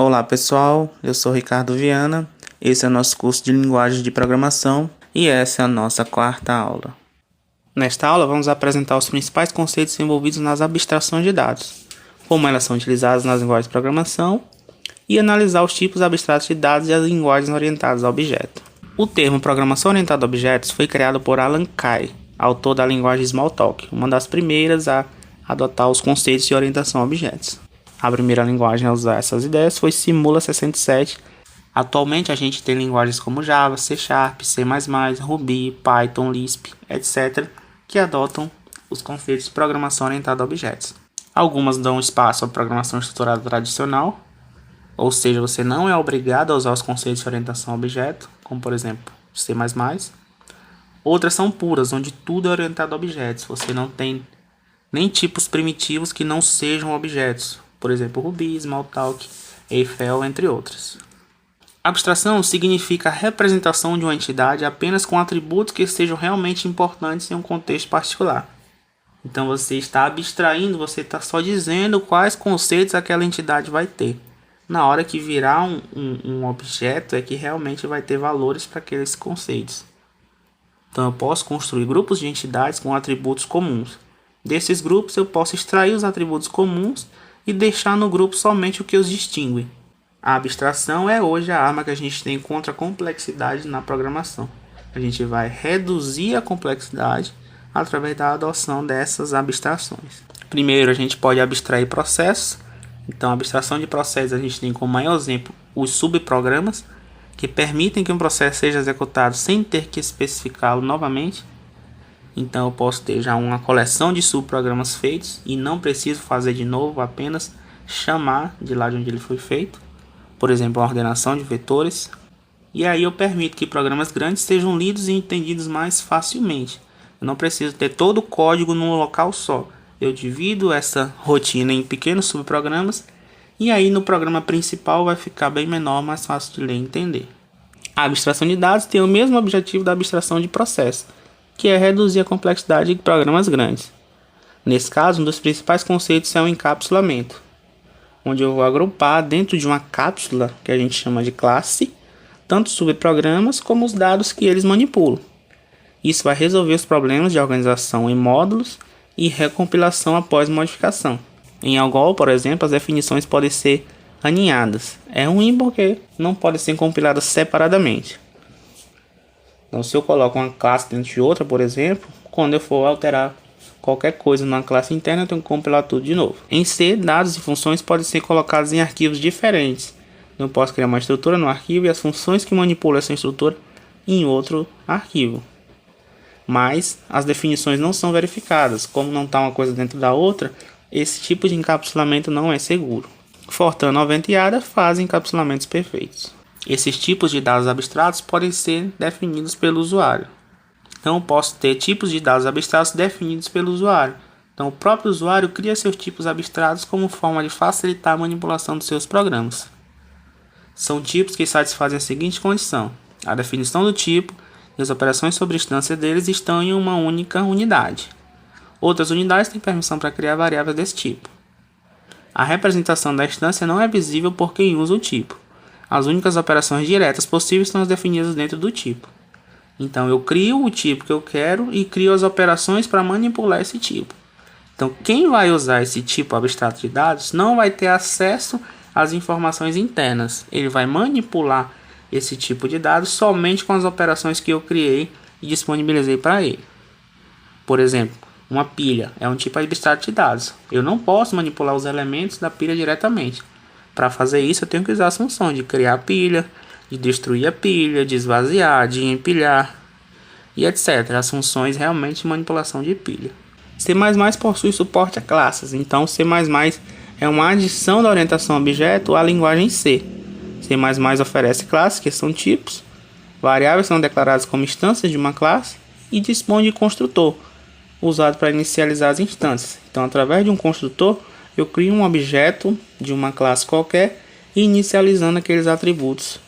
Olá pessoal, eu sou Ricardo Viana, esse é o nosso curso de linguagem de programação e essa é a nossa quarta aula. Nesta aula vamos apresentar os principais conceitos envolvidos nas abstrações de dados, como elas são utilizadas nas linguagens de programação e analisar os tipos abstratos de dados e as linguagens orientadas a objeto. O termo programação orientada a objetos foi criado por Alan Kay, autor da linguagem Smalltalk, uma das primeiras a adotar os conceitos de orientação a objetos. A primeira linguagem a usar essas ideias foi Simula 67. Atualmente a gente tem linguagens como Java, C#, C++, Ruby, Python, Lisp, etc. que adotam os conceitos de programação orientada a objetos. Algumas dão espaço à programação estruturada tradicional, ou seja, você não é obrigado a usar os conceitos de orientação a objeto, como por exemplo C++. Outras são puras, onde tudo é orientado a objetos. Você não tem nem tipos primitivos que não sejam objetos. Por exemplo, Ruby, Smalltalk, Eiffel, entre outros. Abstração significa a representação de uma entidade apenas com atributos que sejam realmente importantes em um contexto particular. Então você está abstraindo, você está só dizendo quais conceitos aquela entidade vai ter. Na hora que virar um objeto é que realmente vai ter valores para aqueles conceitos. Então eu posso construir grupos de entidades com atributos comuns. Desses grupos eu posso extrair os atributos comuns e deixar no grupo somente o que os distingue. A abstração é hoje a arma que a gente tem contra a complexidade na programação. A gente vai reduzir a complexidade através da adoção dessas abstrações. Primeiro, a gente pode abstrair processos. Então, a abstração de processos a gente tem como maior exemplo os subprogramas, que permitem que um processo seja executado sem ter que especificá-lo novamente. Então eu posso ter já uma coleção de subprogramas feitos e não preciso fazer de novo, apenas chamar de lá de onde ele foi feito. Por exemplo, a ordenação de vetores. E aí eu permito que programas grandes sejam lidos e entendidos mais facilmente. Eu não preciso ter todo o código num local só. Eu divido essa rotina em pequenos subprogramas e aí no programa principal vai ficar bem menor, mais fácil de ler e entender. A abstração de dados tem o mesmo objetivo da abstração de processos, que é reduzir a complexidade de programas grandes. Nesse caso, um dos principais conceitos é o encapsulamento, onde eu vou agrupar dentro de uma cápsula, que a gente chama de classe, tanto subprogramas como os dados que eles manipulam. Isso vai resolver os problemas de organização em módulos e recompilação após modificação. Em Algol, por exemplo, as definições podem ser aninhadas. É ruim porque não podem ser compiladas separadamente. Então, se eu coloco uma classe dentro de outra, por exemplo, quando eu for alterar qualquer coisa numa classe interna, eu tenho que compilar tudo de novo. Em C, dados e funções podem ser colocados em arquivos diferentes. Eu posso criar uma estrutura no arquivo e as funções que manipulam essa estrutura em outro arquivo. Mas as definições não são verificadas. Como não está uma coisa dentro da outra, esse tipo de encapsulamento não é seguro. Fortran 90 e Ada fazem encapsulamentos perfeitos. Esses tipos de dados abstratos podem ser definidos pelo usuário. Então eu posso ter tipos de dados abstratos definidos pelo usuário. Então o próprio usuário cria seus tipos abstratos como forma de facilitar a manipulação dos seus programas. São tipos que satisfazem a seguinte condição: a definição do tipo e as operações sobre a instância deles estão em uma única unidade. Outras unidades têm permissão para criar variáveis desse tipo. A representação da instância não é visível por quem usa o tipo. As únicas operações diretas possíveis são as definidas dentro do tipo. Então eu crio o tipo que eu quero e crio as operações para manipular esse tipo. Então quem vai usar esse tipo abstrato de dados não vai ter acesso às informações internas. Ele vai manipular esse tipo de dados somente com as operações que eu criei e disponibilizei para ele. Por exemplo, uma pilha é um tipo abstrato de dados. Eu não posso manipular os elementos da pilha diretamente. Para fazer isso, eu tenho que usar as funções de criar a pilha, de destruir a pilha, de esvaziar, de empilhar e etc. As funções realmente de manipulação de pilha. C++ possui suporte a classes, então C++ é uma adição da orientação a objeto à linguagem C. C++ oferece classes, que são tipos, variáveis são declaradas como instâncias de uma classe e dispõe de construtor, usado para inicializar as instâncias. Então, através de um construtor, eu crio um objeto de uma classe qualquer e inicializando aqueles atributos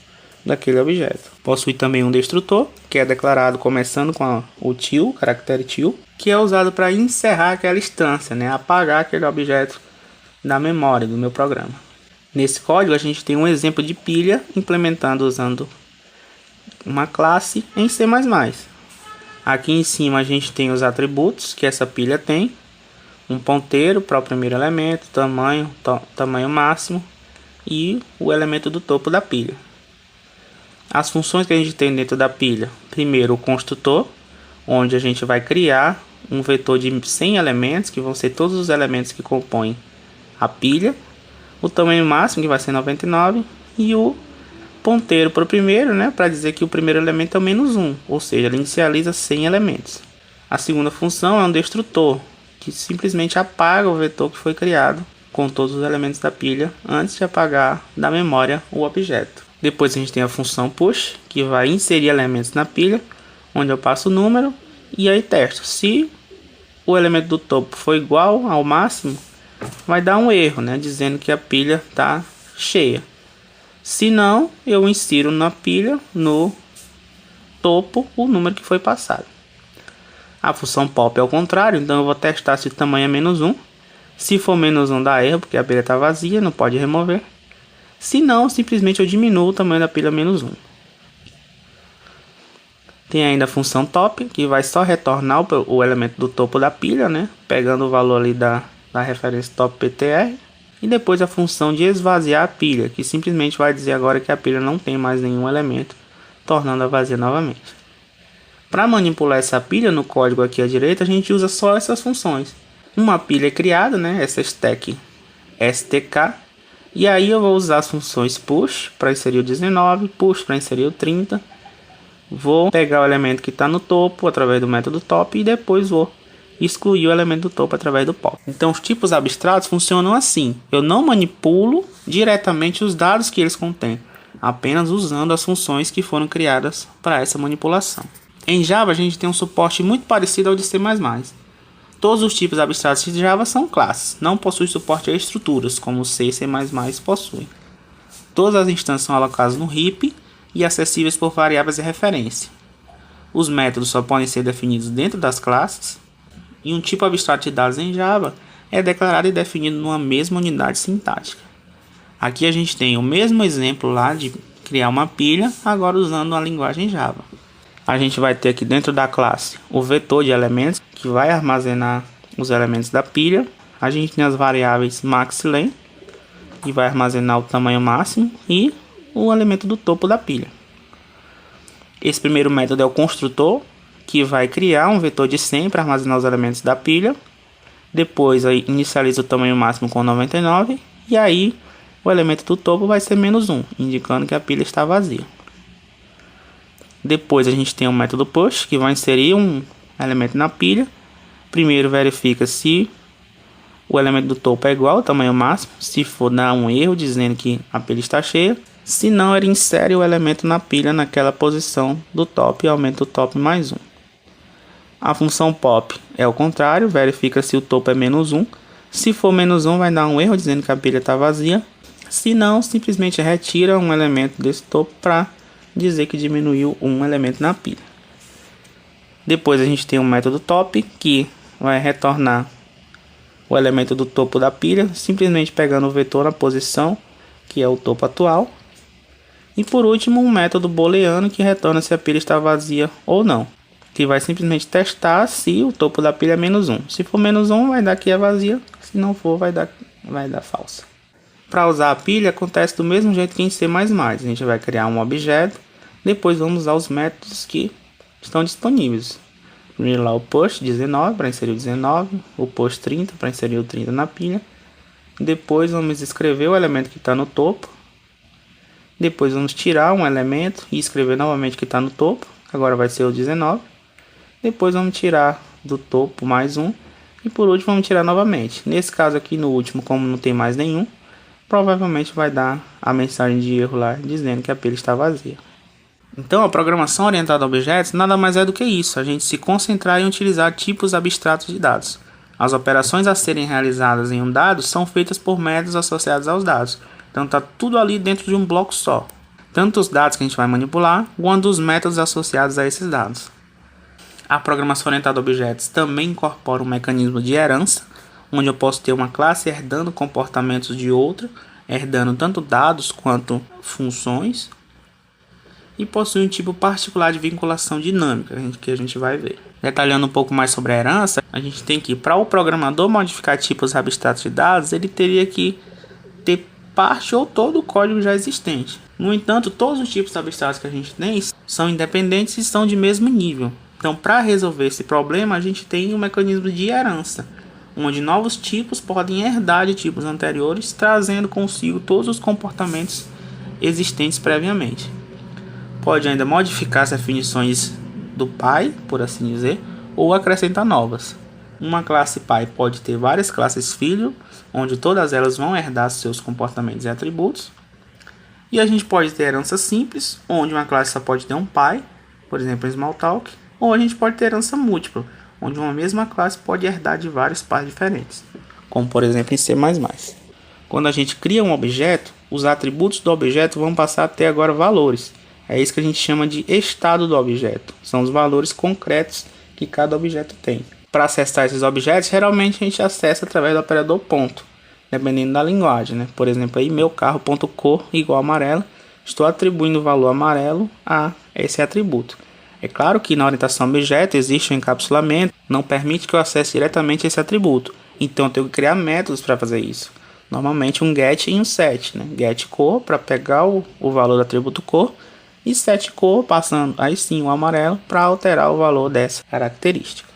daquele objeto. Possui também um destrutor, que é declarado começando com o till, caractere till, que é usado para encerrar aquela instância, apagar aquele objeto da memória do meu programa. Nesse código a gente tem um exemplo de pilha implementado usando uma classe em C++. Aqui em cima a gente tem os atributos que essa pilha tem. Um ponteiro para o primeiro elemento, tamanho máximo e o elemento do topo da pilha. As funções que a gente tem dentro da pilha. Primeiro o construtor, onde a gente vai criar um vetor de 100 elementos, que vão ser todos os elementos que compõem a pilha. O tamanho máximo, que vai ser 99, e o ponteiro para o primeiro, né, para dizer que o primeiro elemento é o -1, ou seja, ele inicializa 100 elementos. A segunda função é um destrutor, que simplesmente apaga o vetor que foi criado com todos os elementos da pilha antes de apagar da memória o objeto. Depois a gente tem a função push, que vai inserir elementos na pilha, onde eu passo o número e aí testo. Se o elemento do topo for igual ao máximo, vai dar um erro, né, dizendo que a pilha está cheia. Se não, eu insiro na pilha, no topo, o número que foi passado. A função pop é o contrário, então eu vou testar se o tamanho é -1. Se for -1 dá erro, porque a pilha está vazia, não pode remover. Se não, simplesmente eu diminuo o tamanho da pilha -1. Tem ainda a função top, que vai só retornar o elemento do topo da pilha, né, pegando o valor ali da referência top PTR. E depois a função de esvaziar a pilha, que simplesmente vai dizer agora que a pilha não tem mais nenhum elemento, tornando-a vazia novamente. Para manipular essa pilha no código aqui à direita, a gente usa só essas funções. Uma pilha é criada, né, essa stack stk, e aí eu vou usar as funções push para inserir o 19, push para inserir o 30. Vou pegar o elemento que está no topo através do método top e depois vou excluir o elemento do topo através do pop. Então os tipos abstratos funcionam assim. Eu não manipulo diretamente os dados que eles contêm, apenas usando as funções que foram criadas para essa manipulação. Em Java a gente tem um suporte muito parecido ao de C++. Todos os tipos abstratos de Java são classes, não possuem suporte a estruturas, como C e C++ possuem. Todas as instâncias são alocadas no heap e acessíveis por variáveis de referência. Os métodos só podem ser definidos dentro das classes. E um tipo abstrato de dados em Java é declarado e definido numa mesma unidade sintática. Aqui a gente tem o mesmo exemplo lá de criar uma pilha, agora usando a linguagem Java. A gente vai ter aqui dentro da classe o vetor de elementos, que vai armazenar os elementos da pilha. A gente tem as variáveis max e len, que vai armazenar o tamanho máximo e o elemento do topo da pilha. Esse primeiro método é o construtor, que vai criar um vetor de 100 para armazenar os elementos da pilha. Depois aí inicializa o tamanho máximo com 99 e aí o elemento do topo vai ser -1, indicando que a pilha está vazia. Depois a gente tem o método push, que vai inserir um elemento na pilha. Primeiro verifica se o elemento do topo é igual ao tamanho máximo. Se for, dá um erro dizendo que a pilha está cheia. Se não, ele insere o elemento na pilha naquela posição do top e aumenta o top mais 1. A função pop é o contrário, verifica se o topo é -1. Se for -1, vai dar um erro dizendo que a pilha está vazia. Se não, simplesmente retira um elemento desse topo para dizer que diminuiu um elemento na pilha. Depois a gente tem o método top, que vai retornar o elemento do topo da pilha, simplesmente pegando o vetor na posição, que é o topo atual. E por último, um método booleano, que retorna se a pilha está vazia ou não, que vai simplesmente testar se o topo da pilha é -1. Se for -1, vai dar que é vazia, se não for, vai dar falsa. Para usar a pilha, acontece do mesmo jeito que em C++. A gente vai criar um objeto, depois vamos usar os métodos que estão disponíveis. Primeiro lá o push 19 para inserir o 19, o push 30 para inserir o 30 na pilha. Depois vamos escrever o elemento que está no topo. Depois vamos tirar um elemento e escrever novamente que está no topo. Agora vai ser o 19. Depois vamos tirar do topo mais um. E por último vamos tirar novamente. Nesse caso aqui, no último, como não tem mais nenhum, provavelmente vai dar a mensagem de erro lá dizendo que a pilha está vazia. Então a programação orientada a objetos nada mais é do que isso, a gente se concentrar em utilizar tipos abstratos de dados. As operações a serem realizadas em um dado são feitas por métodos associados aos dados. Então está tudo ali dentro de um bloco só. Tanto os dados que a gente vai manipular, quanto os métodos associados a esses dados. A programação orientada a objetos também incorpora um mecanismo de herança, onde eu posso ter uma classe herdando comportamentos de outra, herdando tanto dados quanto funções, e possui um tipo particular de vinculação dinâmica, que a gente vai ver. Detalhando um pouco mais sobre a herança, a gente tem que, para o programador modificar tipos abstratos de dados, ele teria que ter parte ou todo o código já existente. No entanto, todos os tipos abstratos que a gente tem são independentes e são de mesmo nível. Então, para resolver esse problema, a gente tem um mecanismo de herança, onde novos tipos podem herdar de tipos anteriores, trazendo consigo todos os comportamentos existentes previamente. Pode ainda modificar as definições do pai, por assim dizer, ou acrescentar novas. Uma classe pai pode ter várias classes filho, onde todas elas vão herdar seus comportamentos e atributos. E a gente pode ter herança simples, onde uma classe só pode ter um pai, por exemplo, em Smalltalk, ou a gente pode ter herança múltipla, onde uma mesma classe pode herdar de vários pais diferentes, como por exemplo em C++. Quando a gente cria um objeto, os atributos do objeto vão passar a ter agora valores. É isso que a gente chama de estado do objeto. São os valores concretos que cada objeto tem. Para acessar esses objetos, geralmente a gente acessa através do operador ponto, dependendo da linguagem, né? Por exemplo, aí meu carro.cor igual amarelo, estou atribuindo o valor amarelo a esse atributo. É claro que na orientação objeto existe um encapsulamento, não permite que eu acesse diretamente esse atributo. Então eu tenho que criar métodos para fazer isso. Normalmente um get e um set, né? Get cor para pegar o valor do atributo cor, e set cor passando aí sim o amarelo para alterar o valor dessa característica.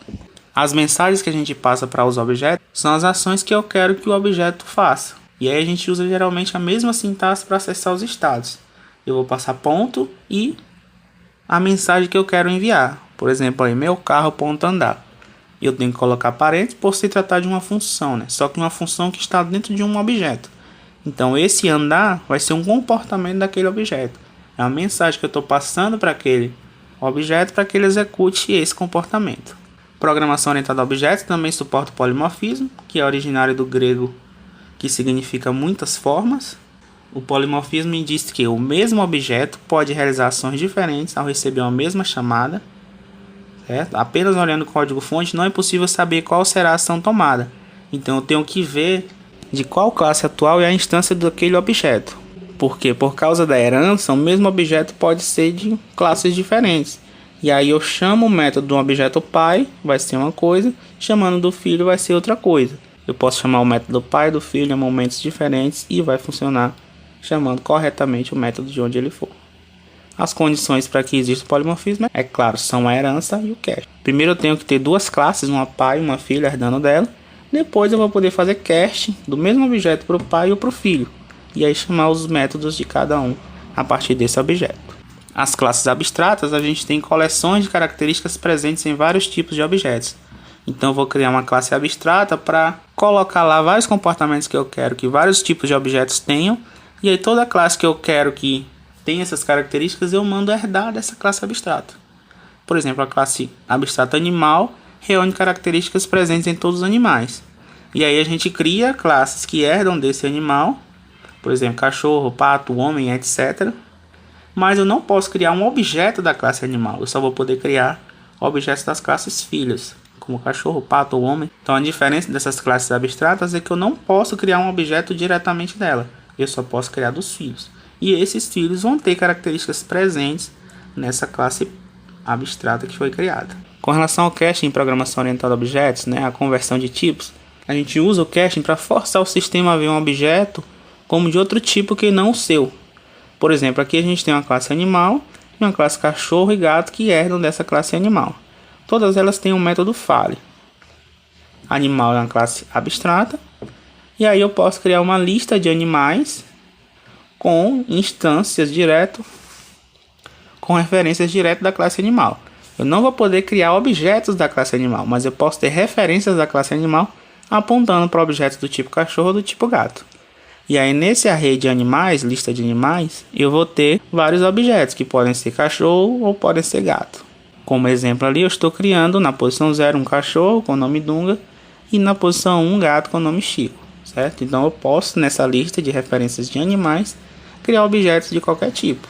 As mensagens que a gente passa para os objetos são as ações que eu quero que o objeto faça. E aí a gente usa geralmente a mesma sintaxe para acessar os estados. Eu vou passar ponto e a mensagem que eu quero enviar. Por exemplo, aí, meu carro.andar. Eu tenho que colocar parênteses por se tratar de uma função, né? Só que uma função que está dentro de um objeto. Então esse andar vai ser um comportamento daquele objeto. É uma mensagem que eu estou passando para aquele objeto para que ele execute esse comportamento. Programação orientada a objetos também suporta o polimorfismo, que é originário do grego, que significa muitas formas. O polimorfismo indica que o mesmo objeto pode realizar ações diferentes ao receber uma mesma chamada. Certo? Apenas olhando o código-fonte não é possível saber qual será a ação tomada. Então eu tenho que ver de qual classe atual é a instância daquele objeto. Porque por causa da herança, o mesmo objeto pode ser de classes diferentes. E aí eu chamo o método do objeto pai, vai ser uma coisa, chamando do filho vai ser outra coisa. Eu posso chamar o método pai do filho em momentos diferentes e vai funcionar chamando corretamente o método de onde ele for. As condições para que exista o polimorfismo, é claro, são a herança e o cache. Primeiro eu tenho que ter duas classes, uma pai e uma filha herdando dela. Depois eu vou poder fazer cache do mesmo objeto para o pai ou para o filho. E aí chamar os métodos de cada um a partir desse objeto. As classes abstratas, a gente tem coleções de características presentes em vários tipos de objetos. Então eu vou criar uma classe abstrata para colocar lá vários comportamentos que eu quero que vários tipos de objetos tenham. E aí toda classe que eu quero que tenha essas características, eu mando herdar dessa classe abstrata. Por exemplo, a classe abstrata animal reúne características presentes em todos os animais. E aí a gente cria classes que herdam desse animal. Por exemplo, cachorro, pato, homem, etc. Mas eu não posso criar um objeto da classe animal. Eu só vou poder criar objetos das classes filhas, como cachorro, pato ou homem. Então a diferença dessas classes abstratas é que eu não posso criar um objeto diretamente dela. Eu só posso criar dos filhos. E esses filhos vão ter características presentes nessa classe abstrata que foi criada. Com relação ao caching em programação orientada a objetos, a conversão de tipos, a gente usa o caching para forçar o sistema a ver um objeto como de outro tipo que não o seu. Por exemplo, aqui a gente tem uma classe animal e uma classe cachorro e gato que herdam dessa classe animal. Todas elas têm um método fale. Animal é uma classe abstrata. E aí eu posso criar uma lista de animais com instâncias direto, com referências direto da classe animal. Eu não vou poder criar objetos da classe animal, mas eu posso ter referências da classe animal apontando para objetos do tipo cachorro ou do tipo gato. E aí nesse array de animais, lista de animais, eu vou ter vários objetos que podem ser cachorro ou podem ser gato. Como exemplo ali, eu estou criando na posição 0 um cachorro com o nome Dunga e na posição 1 um gato com o nome Chico, certo? Então eu posso nessa lista de referências de animais criar objetos de qualquer tipo,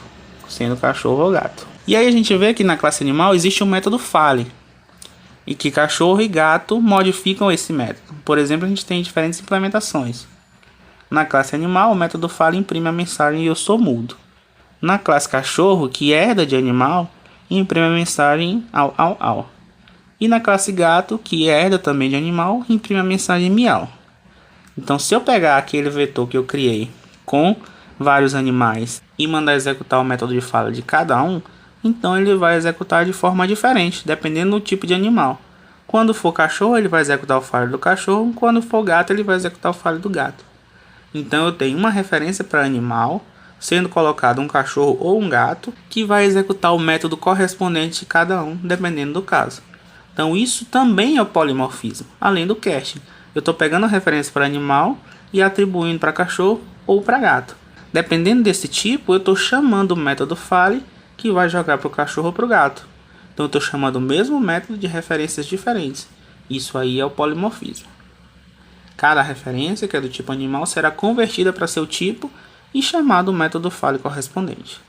sendo cachorro ou gato. E aí a gente vê que na classe animal existe um método fale e que cachorro e gato modificam esse método. Por exemplo, a gente tem diferentes implementações. Na classe animal, o método fala imprime a mensagem eu sou mudo. Na classe cachorro, que herda de animal, imprime a mensagem au au au. E na classe gato, que herda também de animal, imprime a mensagem miau. Então, se eu pegar aquele vetor que eu criei com vários animais e mandar executar o método de fala de cada um, então ele vai executar de forma diferente, dependendo do tipo de animal. Quando for cachorro, ele vai executar o file do cachorro, quando for gato, ele vai executar o file do gato. Então eu tenho uma referência para animal, sendo colocado um cachorro ou um gato, que vai executar o método correspondente de cada um, dependendo do caso. Então isso também é o polimorfismo, além do casting. Eu estou pegando a referência para animal e atribuindo para cachorro ou para gato. Dependendo desse tipo, eu estou chamando o método fale, que vai jogar para o cachorro ou para o gato. Então eu estou chamando o mesmo método de referências diferentes. Isso aí é o polimorfismo. Cada referência, que é do tipo animal, será convertida para seu tipo e chamado o método fale correspondente.